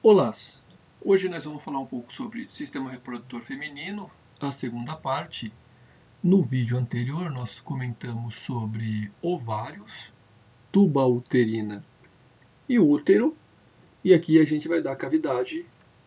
Olá! Hoje nós vamos falar um pouco sobre sistema reprodutor feminino, a segunda parte. No vídeo anterior nós comentamos sobre ovários, tuba uterina e útero, e aqui a gente vai dar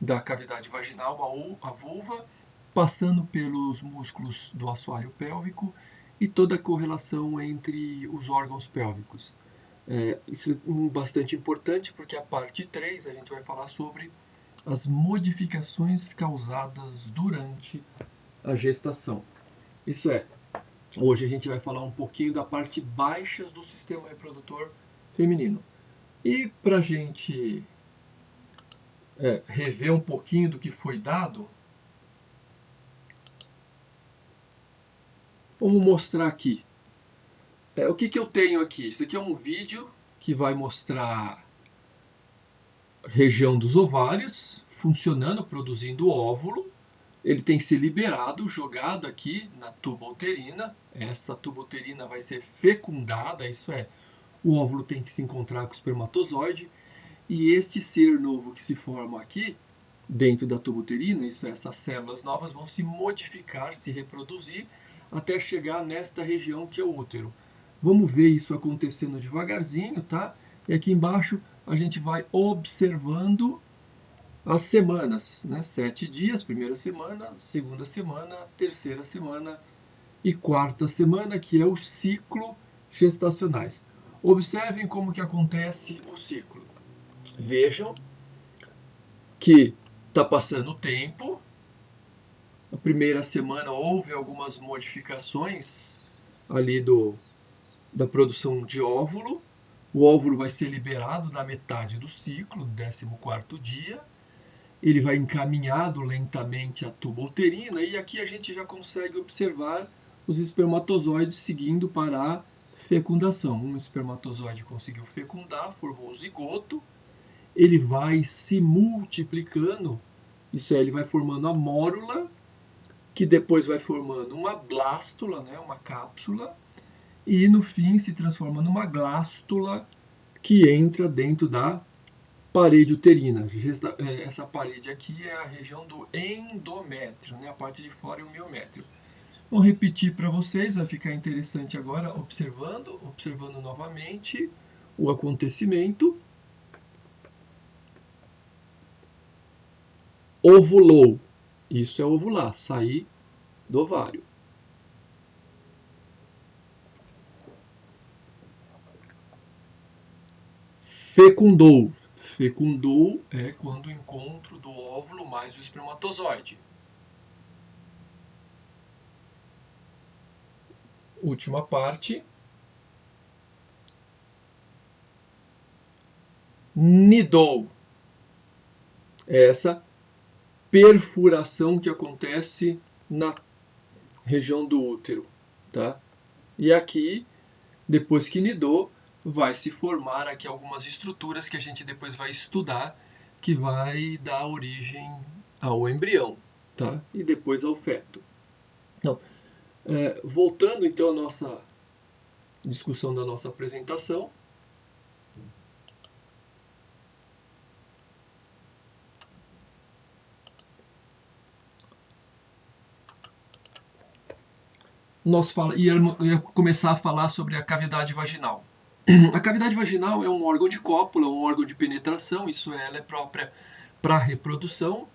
da cavidade vaginal a vulva, passando pelos músculos do assoalho pélvico e toda a correlação entre os órgãos pélvicos. Isso é bastante importante porque a parte 3 a gente vai falar sobre as modificações causadas durante a gestação. Isso é, hoje a gente vai falar um pouquinho da parte baixa do sistema reprodutor feminino. E para a gente rever um pouquinho do que foi dado, vamos mostrar aqui. O que eu tenho aqui? Isso aqui é um vídeo que vai mostrar a região dos ovários funcionando, produzindo óvulo. Ele tem que ser liberado, jogado aqui na tuba uterina. Essa tuba uterina vai ser fecundada, isso é, o óvulo tem que se encontrar com o espermatozoide. E este ser novo que se forma aqui, dentro da tuba uterina, isso é, essas células novas vão se modificar, se reproduzir, até chegar nesta região que é o útero. Vamos ver isso acontecendo devagarzinho, tá? E aqui embaixo a gente vai observando as semanas, né? 7 dias, primeira semana, segunda semana, terceira semana e quarta semana, que é o ciclo gestacionais. Observem como que acontece o ciclo. Vejam que está passando o tempo. Na primeira semana houve algumas modificações ali da produção de óvulo. O óvulo vai ser liberado na metade do ciclo, no 14º dia. Ele vai encaminhado lentamente à tuba uterina e aqui a gente já consegue observar os espermatozoides seguindo para a fecundação. Um espermatozoide conseguiu fecundar, formou o zigoto, ele vai se multiplicando, isso é, ele vai formando a mórula, que depois vai formando uma blástula, né, uma cápsula, e no fim se transforma numa glástula que entra dentro da parede uterina. Essa parede aqui é a região do endométrio, né? A parte de fora é o miométrio. Vou repetir para vocês, vai ficar interessante agora, observando novamente o acontecimento. Ovulou, isso é ovular, sair do ovário. Fecundou, fecundou é quando o encontro do óvulo mais o espermatozoide. Última parte. Nidou. Essa perfuração que acontece na região do útero, tá? E aqui, depois que nidou, vai se formar aqui algumas estruturas que a gente depois vai estudar, que vai dar origem ao embrião, tá? E depois ao feto. Então, voltando então à nossa discussão da nossa apresentação, nós ia começar a falar sobre a cavidade vaginal. A cavidade vaginal é um órgão de cópula, um órgão de penetração, isso é, ela é própria para a reprodução.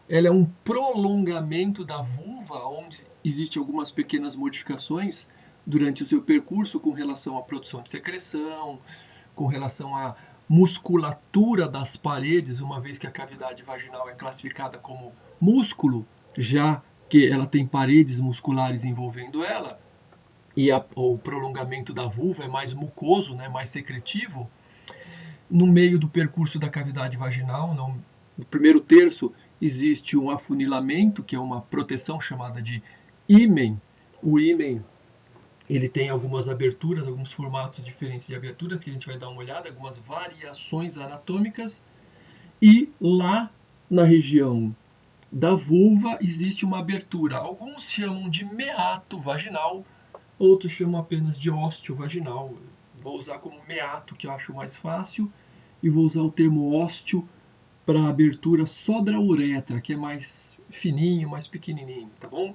Ela é um prolongamento da vulva, onde existem algumas pequenas modificações durante o seu percurso com relação à produção de secreção, com relação à musculatura das paredes, uma vez que a cavidade vaginal é classificada como músculo, já que ela tem paredes musculares envolvendo ela, e o prolongamento da vulva é mais mucoso, né, mais secretivo. No meio do percurso da cavidade vaginal, no primeiro terço, existe um afunilamento, que é uma proteção chamada de ímen. O ímen ele tem algumas aberturas, alguns formatos diferentes de aberturas, que a gente vai dar uma olhada, algumas variações anatômicas. E lá na região da vulva existe uma abertura. Alguns chamam de meato vaginal, outros chamam apenas de ósteo vaginal. Vou usar como meato, que eu acho mais fácil, e vou usar o termo ósteo para a abertura só da uretra, que é mais fininho, mais pequenininho, tá bom?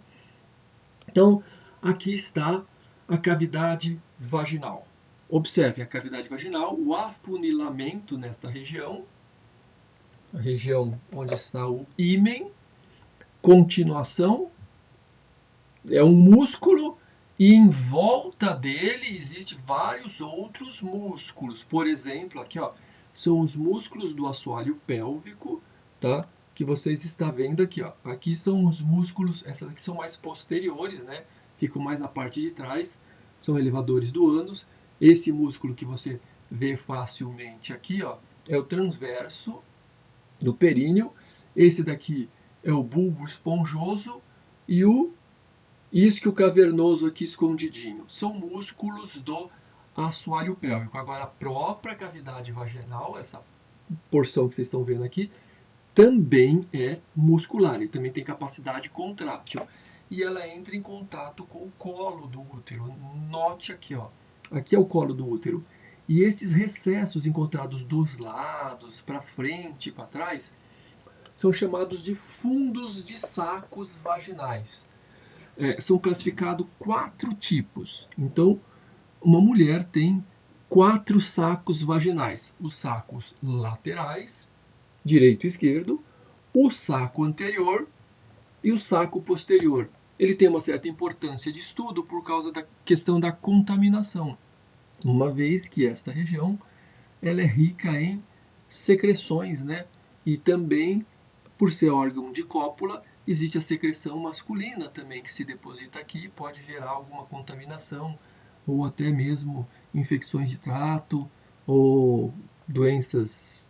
Então, aqui está a cavidade vaginal. Observe a cavidade vaginal, o afunilamento nesta região, a região onde está o ímen, continuação, é um músculo e em volta dele existem vários outros músculos. Por exemplo, aqui ó, são os músculos do assoalho pélvico, tá? Que vocês estão vendo aqui, ó. Aqui são os músculos, essas aqui são mais posteriores, né? Ficam mais na parte de trás, são elevadores do ânus. Esse músculo que você vê facilmente aqui, ó, é o transverso do períneo. Esse daqui é o bulbo esponjoso e o isquio cavernoso aqui escondidinho. São músculos do assoalho pélvico. Agora, a própria cavidade vaginal, essa porção que vocês estão vendo aqui, também é muscular, ele também tem capacidade contrátil. E ela entra em contato com o colo do útero. Note aqui, ó. Aqui é o colo do útero. E esses recessos encontrados dos lados, para frente e para trás, são chamados de fundos de sacos vaginais. São classificados 4 tipos. Então, uma mulher tem 4 sacos vaginais. Os sacos laterais, direito e esquerdo, o saco anterior e o saco posterior. Ele tem uma certa importância de estudo por causa da questão da contaminação, uma vez que esta região ela é rica em secreções, né? E também, por ser órgão de cópula, existe a secreção masculina também que se deposita aqui, pode gerar alguma contaminação ou até mesmo infecções de trato ou doenças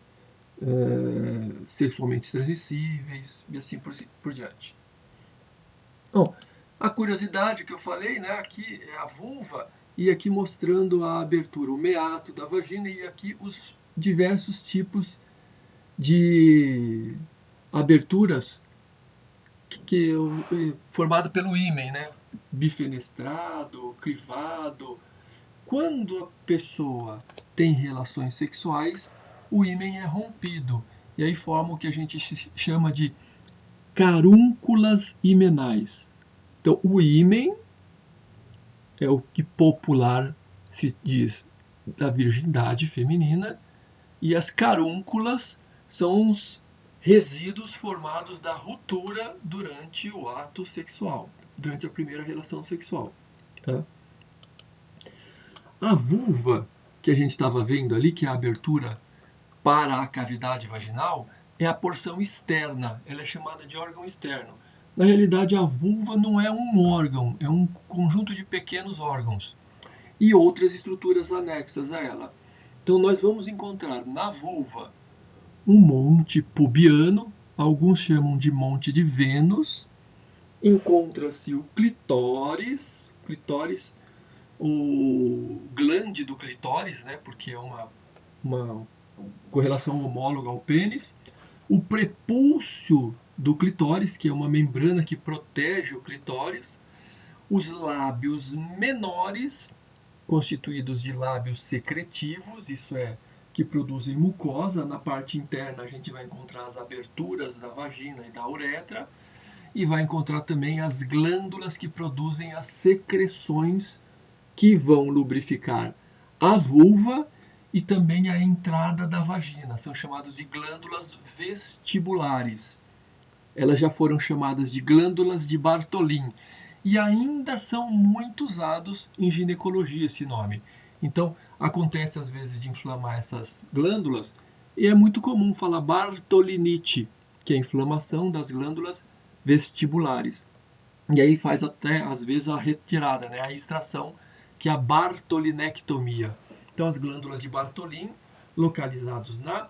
sexualmente transmissíveis e assim por diante. Bom, a curiosidade que eu falei, né, aqui é a vulva e aqui mostrando a abertura, o meato da vagina e aqui os diversos tipos de aberturas formado pelo ímen, né? Bifenestrado, crivado. Quando a pessoa tem relações sexuais, o ímen é rompido e aí forma o que a gente chama de carúnculas himenais. Então, o ímen é o que popular se diz da virgindade feminina e as carúnculas são os resíduos formados da ruptura durante o ato sexual, durante a primeira relação sexual. Tá? A vulva que a gente estava vendo ali, que é a abertura para a cavidade vaginal, é a porção externa, ela é chamada de órgão externo. Na realidade, a vulva não é um órgão, é um conjunto de pequenos órgãos e outras estruturas anexas a ela. Então, nós vamos encontrar na vulva um monte pubiano, alguns chamam de monte de Vênus, encontra-se o clitóris, o glande do clitóris, né, porque é uma correlação homóloga ao pênis, o prepúcio do clitóris, que é uma membrana que protege o clitóris, os lábios menores, constituídos de lábios secretivos, isso é, que produzem mucosa. Na parte interna a gente vai encontrar as aberturas da vagina e da uretra, e vai encontrar também as glândulas que produzem as secreções que vão lubrificar a vulva e também a entrada da vagina. São chamadas de glândulas vestibulares. Elas já foram chamadas de glândulas de Bartholin e ainda são muito usados em ginecologia esse nome. Então, acontece às vezes de inflamar essas glândulas e é muito comum falar bartolinite, que é a inflamação das glândulas vestibulares. E aí faz até às vezes a retirada, né, a extração, que é a bartolinectomia. Então, as glândulas de Bartholin, localizados na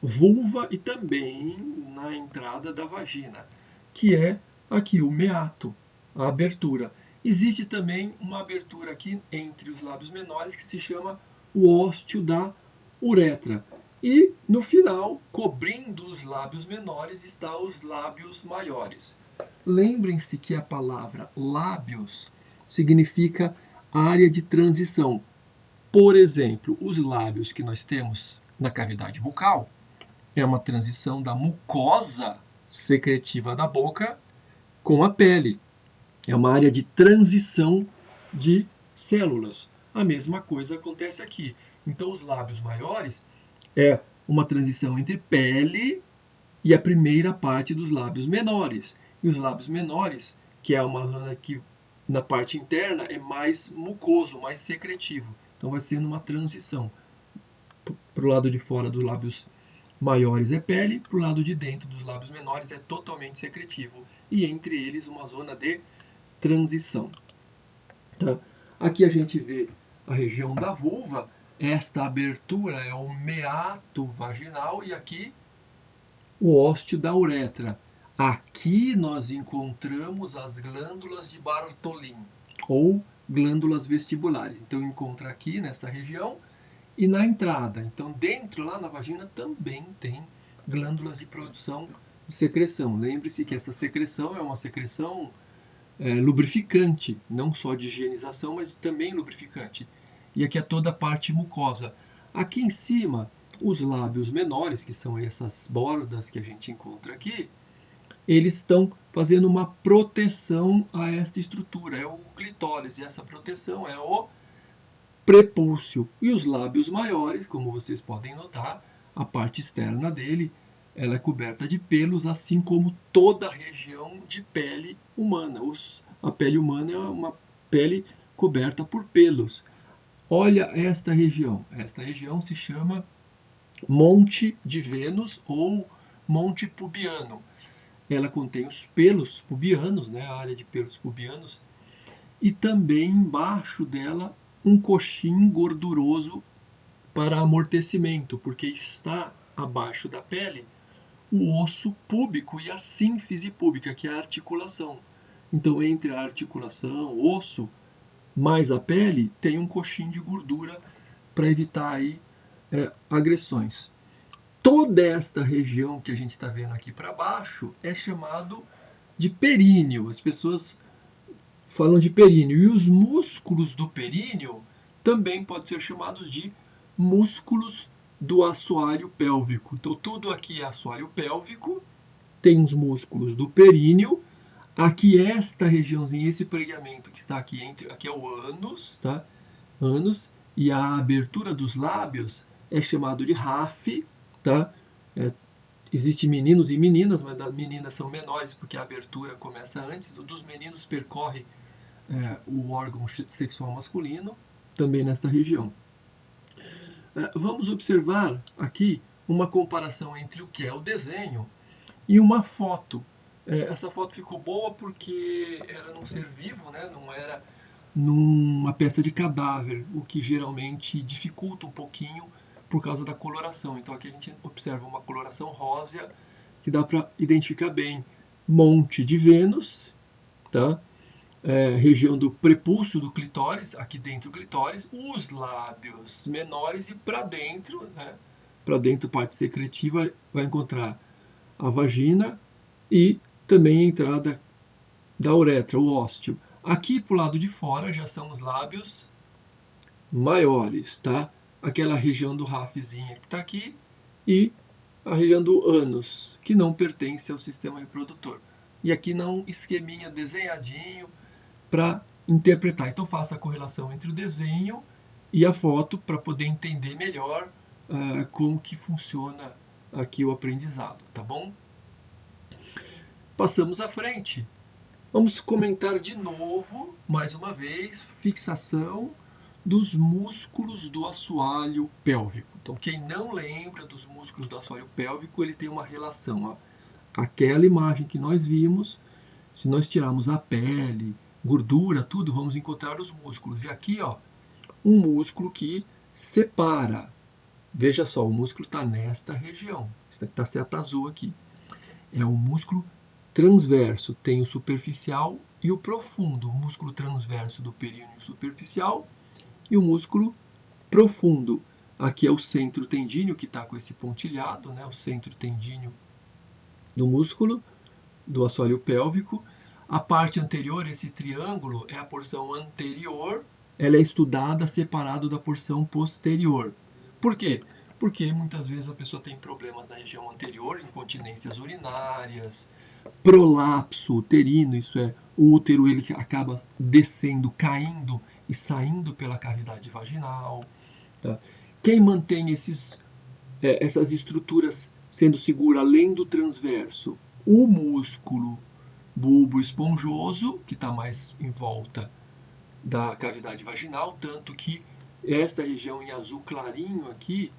vulva e também na entrada da vagina, que é aqui o meato, a abertura. Existe também uma abertura aqui entre os lábios menores que se chama o ósteo da uretra. E no final, cobrindo os lábios menores, está os lábios maiores. Lembrem-se que a palavra lábios significa área de transição. Por exemplo, os lábios que nós temos na cavidade bucal é uma transição da mucosa secretiva da boca com a pele. É uma área de transição de células. A mesma coisa acontece aqui. Então, os lábios maiores é uma transição entre pele e a primeira parte dos lábios menores. E os lábios menores, que é uma zona que na parte interna é mais mucoso, mais secretivo. Então vai sendo uma transição. Para o lado de fora dos lábios maiores é pele, para o lado de dentro dos lábios menores é totalmente secretivo. E entre eles uma zona de transição. Tá? Aqui a gente vê a região da vulva. Esta abertura é o meato vaginal e aqui o ósteo da uretra. Aqui nós encontramos as glândulas de Bartholin, ou glândulas vestibulares. Então, encontra aqui nessa região e na entrada. Então, dentro, lá na vagina, também tem glândulas de produção de secreção. Lembre-se que essa secreção é uma secreção lubrificante, não só de higienização, mas também lubrificante. E aqui é toda a parte mucosa. Aqui em cima, os lábios menores, que são essas bordas que a gente encontra aqui, eles estão fazendo uma proteção a esta estrutura. É o clitóris, e essa proteção é o prepúcio. E os lábios maiores, como vocês podem notar, a parte externa dele, ela é coberta de pelos, assim como toda a região de pele humana. A pele humana é uma pele coberta por pelos. Olha esta região. Esta região se chama Monte de Vênus ou Monte Pubiano. Ela contém os pelos pubianos, né, a área de pelos pubianos, e também embaixo dela um coxim gorduroso para amortecimento, porque está abaixo da pele o osso púbico e a sínfise púbica, que é a articulação. Então, entre a articulação, o osso, mais a pele, tem um coxim de gordura para evitar aí agressões. Toda esta região que a gente está vendo aqui para baixo é chamado de períneo. As pessoas falam de períneo. E os músculos do períneo também podem ser chamados de músculos do assoalho pélvico. Então, tudo aqui é assoalho pélvico, tem os músculos do períneo. Aqui, esta regiãozinha, esse pregamento que está aqui, aqui é o ânus, tá? Ânus, e a abertura dos lábios é chamado de RAF, tá? Existem meninos e meninas, mas as meninas são menores porque a abertura começa antes. Dos meninos percorre o órgão sexual masculino, também nesta região. Vamos observar aqui uma comparação entre o que é o desenho e uma foto. Essa foto ficou boa porque era num ser vivo, né? Não era numa peça de cadáver, o que geralmente dificulta um pouquinho por causa da coloração. Então aqui a gente observa uma coloração rósea que dá para identificar bem. Monte de Vênus, tá? Região do prepúcio do clitóris, aqui dentro do clitóris, os lábios menores e para dentro, né? Para dentro, parte secretiva, vai encontrar a vagina e também a entrada da uretra, o ósteo. Aqui para o lado de fora já são os lábios maiores, tá? Aquela região do rafzinho que está aqui e a região do ânus, que não pertence ao sistema reprodutor. E aqui não esqueminha desenhadinho para interpretar. Então faça a correlação entre o desenho e a foto para poder entender melhor como que funciona aqui o aprendizado, tá bom? Passamos à frente. Vamos comentar de novo, mais uma vez, fixação dos músculos do assoalho pélvico. Então, quem não lembra dos músculos do assoalho pélvico, ele tem uma relação. Ó. Aquela imagem que nós vimos, se nós tirarmos a pele, gordura, tudo, vamos encontrar os músculos. E aqui, ó, um músculo que separa. Veja só, o músculo está nesta região. Está seta azul aqui. É um músculo transverso. Tem o superficial e o profundo. O músculo transverso do períneo superficial e o músculo profundo. Aqui é o centro tendíneo, que está com esse pontilhado, né? O centro tendíneo do músculo, do assoalho pélvico. A parte anterior, esse triângulo, é a porção anterior. Ela é estudada separado da porção posterior. Por quê? porque muitas vezes a pessoa tem problemas na região anterior, incontinências urinárias, prolapso uterino, isso é, o útero ele acaba descendo, caindo e saindo pela cavidade vaginal. Tá? Quem mantém essas estruturas sendo segura além do transverso? O músculo bulbo esponjoso, que está mais em volta da cavidade vaginal, tanto que esta região em azul clarinho aqui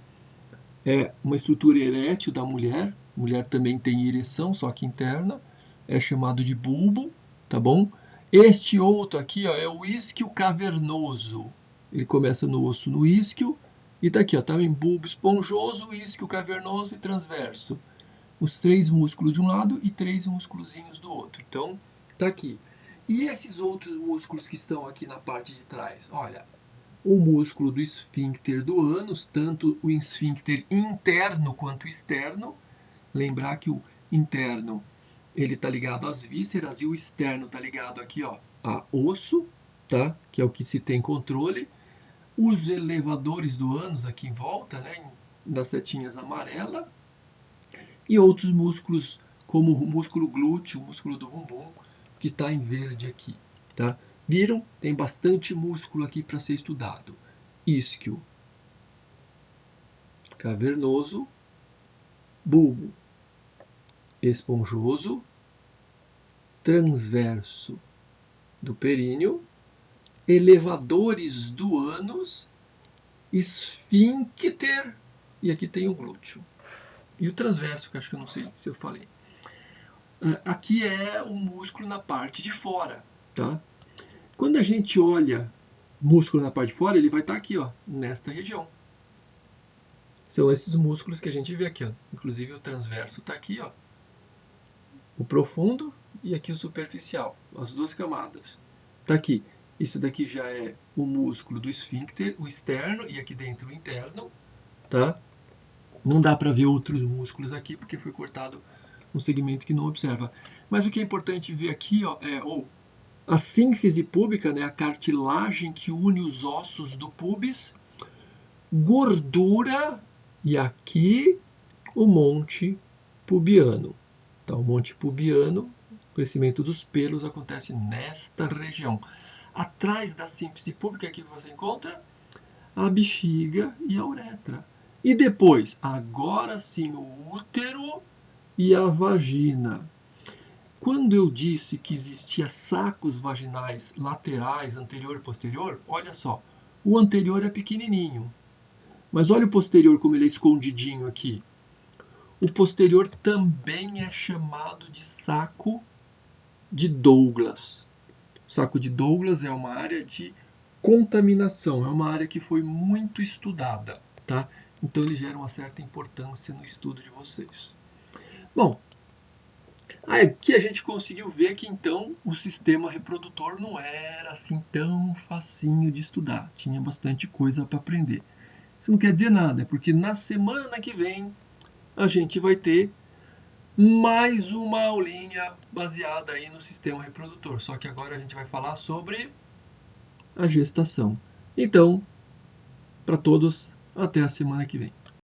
é uma estrutura erétil da mulher. A mulher também tem ereção, só que interna, é chamado de bulbo, tá bom? Este outro aqui, ó, é o isquio cavernoso. Ele começa no osso no isquio e tá aqui, ó, tá em bulbo esponjoso, isquio cavernoso e transverso. Os 3 músculos de um lado e 3 músculozinhos do outro. Então, tá aqui. E esses outros músculos que estão aqui na parte de trás? Olha, o músculo do esfíncter do ânus, tanto o esfíncter interno quanto externo. Lembrar que o interno ele está ligado às vísceras e o externo está ligado aqui, ó, a osso, tá? Que é o que se tem controle. Os elevadores do ânus aqui em volta, né? Das setinhas amarelas. E outros músculos, como o músculo glúteo, o músculo do bumbum, que está em verde aqui, tá? Viram? Tem bastante músculo aqui para ser estudado. Isquio cavernoso, bulbo esponjoso, transverso do períneo, elevadores do ânus, esfíncter, e aqui tem o glúteo. E o transverso, que acho que eu não sei se eu falei. Aqui é o músculo na parte de fora, tá? Quando a gente olha músculo na parte de fora, ele vai estar aqui, ó, nesta região. São esses músculos que a gente vê aqui, ó. Inclusive o transverso está aqui, ó. O profundo e aqui o superficial, as 2 camadas. Está aqui. Isso daqui já é o músculo do esfíncter, o externo, e aqui dentro o interno, tá? Não dá para ver outros músculos aqui, porque foi cortado um segmento que não observa. Mas o que é importante ver aqui, ó, é a sínfise púbica, né, a cartilagem que une os ossos do pubis, gordura, e aqui o monte pubiano. Então, o monte pubiano, o crescimento dos pelos acontece nesta região. Atrás da sínfise púbica que você encontra a bexiga e a uretra. E depois, agora sim, o útero e a vagina. Quando eu disse que existia sacos vaginais laterais, anterior e posterior, olha só, o anterior é pequenininho, mas olha o posterior como ele é escondidinho aqui. O posterior também é chamado de saco de Douglas. O saco de Douglas é uma área de contaminação, é uma área que foi muito estudada, tá? Então ele gera uma certa importância no estudo de vocês. Bom, aqui a gente conseguiu ver que então o sistema reprodutor não era assim tão facinho de estudar, tinha bastante coisa para aprender. Isso não quer dizer nada, porque na semana que vem a gente vai ter mais uma aulinha baseada aí no sistema reprodutor, só que agora a gente vai falar sobre a gestação. Então, para todos, até a semana que vem.